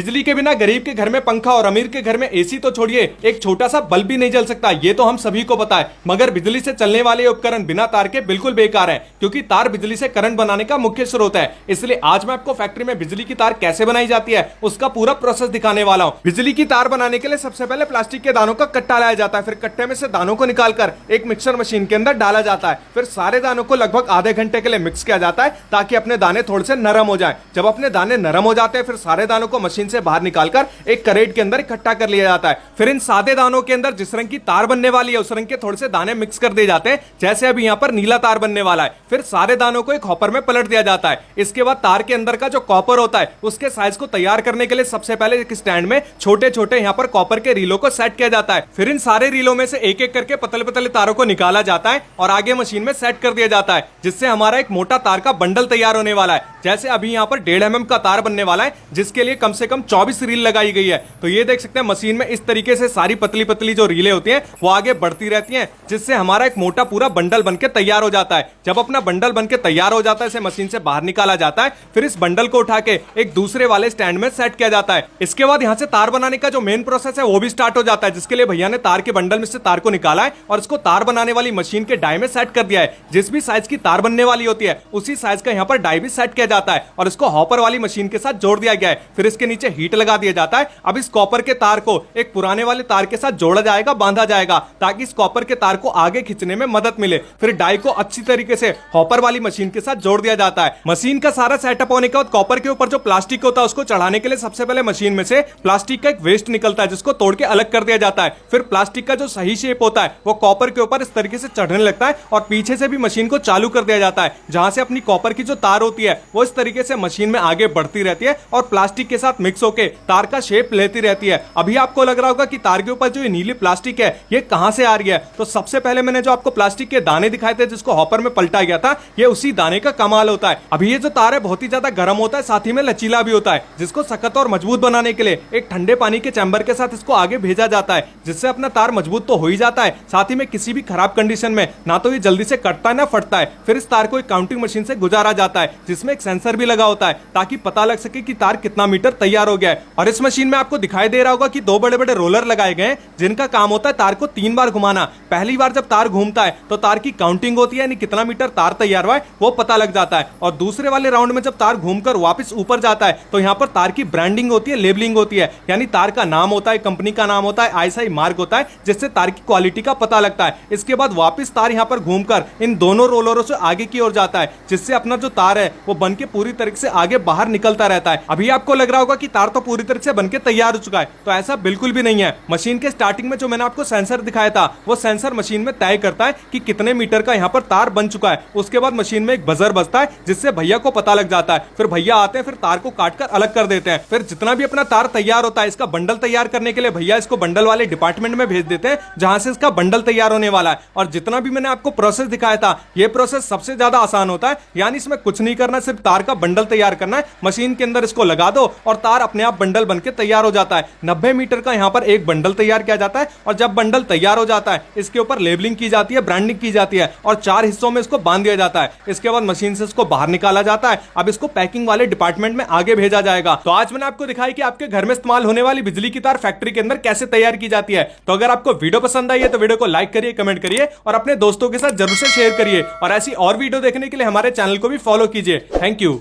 बिजली के बिना गरीब के घर में पंखा और अमीर के घर में एसी तो छोड़िए, एक छोटा सा बल्ब भी नहीं जल सकता, ये तो हम सभी को पता है। मगर बिजली से चलने वाले उपकरण बिना तार के बिल्कुल बेकार हैं, क्योंकि तार बिजली से करंट बनाने का मुख्य स्रोत है। इसलिए आज मैं आपको फैक्ट्री में बिजली की तार कैसे बनाई जाती है उसका पूरा प्रोसेस दिखाने वाला हूं। बिजली की तार बनाने के लिए सबसे पहले प्लास्टिक के दानों का कट्टा लाया जाता है, फिर कट्टे में से दानों को निकालकर एक मिक्सर मशीन के अंदर डाला जाता है। फिर सारे दानों को लगभग आधे घंटे के लिए मिक्स किया जाता है ताकि अपने दाने थोड़े से नरम हो जाए। जब अपने दाने नरम हो जाते हैं फिर सारे दानों को मशीन से बाहर निकालकर एक करेट के अंदर इकट्ठा कर लिया जाता है। फिर इन सादे दानों के अंदर जिस रंग की तार बनने वाली है उस रंग के थोड़े से दाने मिक्स कर दिए जाते हैं, जैसे अभी यहाँ पर नीला तार बनने वाला है। फिर सारे दानों को एक हॉपर में पलट दिया जाता है। इसके बाद तार के अंदर का जो कॉपर होता है उसके साइज को तैयार करने के लिए सबसे पहले एक स्टैंड में छोटे छोटे यहाँ पर कॉपर के रीलों को सेट किया जाता है। फिर इन सारे रीलों में से एक एक करके पतले पतले तारों को निकाला जाता है और आगे मशीन में सेट कर दिया जाता है, जिससे हमारा एक मोटा तार का बंडल तैयार होने वाला है। जैसे अभी यहाँ पर 1.5 mm का तार बनने वाला है, जिसके लिए कम से कम 24 रील लगाई गई है। तो ये देख सकते हैं मशीन में इस तरीके से सारी पतली पतली जो रीलें होती हैं वो आगे बढ़ती रहती हैं, जिससे हमारा एक मोटा पूरा बंडल बनके तैयार हो जाता है। जब अपना बंडल बनके तैयार हो जाता है इसे मशीन से बाहर निकाला जाता है। फिर इस बंडल को उठा के एक दूसरे वाले स्टैंड में सेट किया जाता है। इसके बाद यहाँ से तार बनाने का जो मेन प्रोसेस है वो भी स्टार्ट हो जाता है, जिसके लिए भैया ने तार के बंडल में से तार को निकाला है और इसको तार बनाने वाली मशीन के डाई में सेट कर दिया है। जिस भी साइज की तार बनने वाली होती है उसी साइज का यहाँ पर डाई भी सेट किया जाता है और इसको हॉपर वाली मशीन के साथ जोड़ दिया गया है। फिर इसके नीचे हीट लगा दिया जाता है। अब इस कॉपर के तार को एक पुराने वाले तार के साथ जोड़ा जाएगा, बांधा जाएगा, ताकि इस कॉपर के तार को आगे खींचने में मदद मिले। फिर डाई को अच्छी तरीके से हॉपर वाली मशीन के साथ जोड़ दिया जाता है। मशीन का सारा सेटअप होने के बाद कॉपर के ऊपर जो प्लास्टिक होता है उसको चढ़ाने के लिए सबसे पहले मशीन में से प्लास्टिक का एक वेस्ट निकलता है, जिसको तोड़ के अलग कर दिया जाता है। फिर प्लास्टिक का जो सही शेप होता है वो कॉपर के ऊपर इस तरीके से चढ़ने लगता है और पीछे से भी मशीन को चालू कर दिया जाता है, जहां से अपनी कॉपर की जो तार होती है वो इस तरीके से मशीन में आगे बढ़ती रहती है और प्लास्टिक के साथ मिक्स होकर तार का शेप लेती रहती है। अभी आपको लग रहा होगा कि तार के ऊपर जो ये नीली प्लास्टिक है ये कहां से आ रही है। तो सबसे पहले मैंने जो आपको प्लास्टिक के दाने दिखाए थे जिसको हॉपर में पलटा गया था, ये उसी दाने का कमाल होता है। अभी ये जो तार है बहुत ही ज्यादा गर्म होता है, साथ ही में लचीला भी होता है, जिसको सख्त और मजबूत बनाने के लिए एक ठंडे पानी के चैम्बर के साथ इसको आगे भेजा जाता है, जिससे अपना तार मजबूत तो हो ही जाता है, साथ ही में किसी भी खराब कंडीशन में ना तो ये जल्दी से कटता है ना फटता है। फिर इस तार को एक काउंटिंग मशीन से गुजारा जाता है, जिसमें एक सेंसर भी लगा होता है ताकि पता लग सके कि तार कितना मीटर तैयार हो गया है। और इस मशीन में आपको दिखाई दे रहा होगा कि 2 बड़े बड़े रोलर लगाए गए हैं, जिनका काम होता है तार को 3 बार घुमाना। पहली बार जब तार घूमता है तो तार की काउंटिंग होती है, यानी कितना मीटर तार तैयार हुआ है वो पता लग जाता है। और दूसरे वाले राउंड में जब तार घूमकर वापस ऊपर जाता है तो यहाँ पर तार की ब्रांडिंग होती है, लेबलिंग होती है, यानी तार का नाम होता है, कंपनी का नाम होता है, आईएसआई मार्क होता है, जिससे तार की क्वालिटी का पता लगता है। इसके बाद वापस तार यहाँ पर घूमकर इन दोनों रोलरों से आगे की ओर जाता है, जिससे अपना जो तार है वो बनके पूरी तरीके से आगे बाहर निकलता रहता है। अभी आपको लग रहा होगा कि तार तो पूरी तरह से बनके तैयार हो चुका है, तो ऐसा बिल्कुल भी नहीं है। मशीन के स्टार्टिंग में जो मैंने आपको सेंसर दिखाया था वो सेंसर मशीन में तय करता है कि कितने मीटर का यहाँ पर तार बन चुका है। उसके बाद मशीन में एक बजर बजता है, जिससे भैया को पता लग जाता है। फिर भैया आते हैं, फिर तार को काटकर अलग कर देते हैं। फिर जितना भी अपना तार तैयार होता है इसका बंडल तैयार करने के लिए भैया इसको बंडल वाले डिपार्टमेंट में भेज देते हैं, जहां से इसका बंडल तैयार होने वाला है। और जितना भी मैंने आपको प्रोसेस दिखाया था ये प्रोसेस सबसे ज्यादा आसान होता है, यानी इसमें कुछ नहीं करना, सिर्फ तार का बंडल तैयार करना है। मशीन के अंदर इसको लगा दो और तार अपने आप बंडल बनके तैयार हो जाता है। 90 मीटर का यहाँ पर एक बंडल तैयार किया जाता है और जब बंडल तैयार हो जाता है इसके ऊपर लेबलिंग की जाती है, ब्रांडिंग की जाती है और 4 हिस्सों में इसको बांध दिया जाता है। इसके बाद मशीन से इसको बाहर निकाला जाता है। अब इसको पैकिंग वाले डिपार्टमेंट में आगे भेजा जाएगा। तो आज मैंने आपको दिखाई कि आपके घर में इस्तेमाल होने वाली बिजली की तार फैक्ट्री के अंदर कैसे तैयार की जाती है। तो अगर आपको वीडियो पसंद आई है तो वीडियो को लाइक करिए, कमेंट करिए और अपने दोस्तों के साथ जरूर से शेयर करिए। और ऐसी और वीडियो देखने के लिए हमारे चैनल को भी फॉलो कीजिए। Thank you.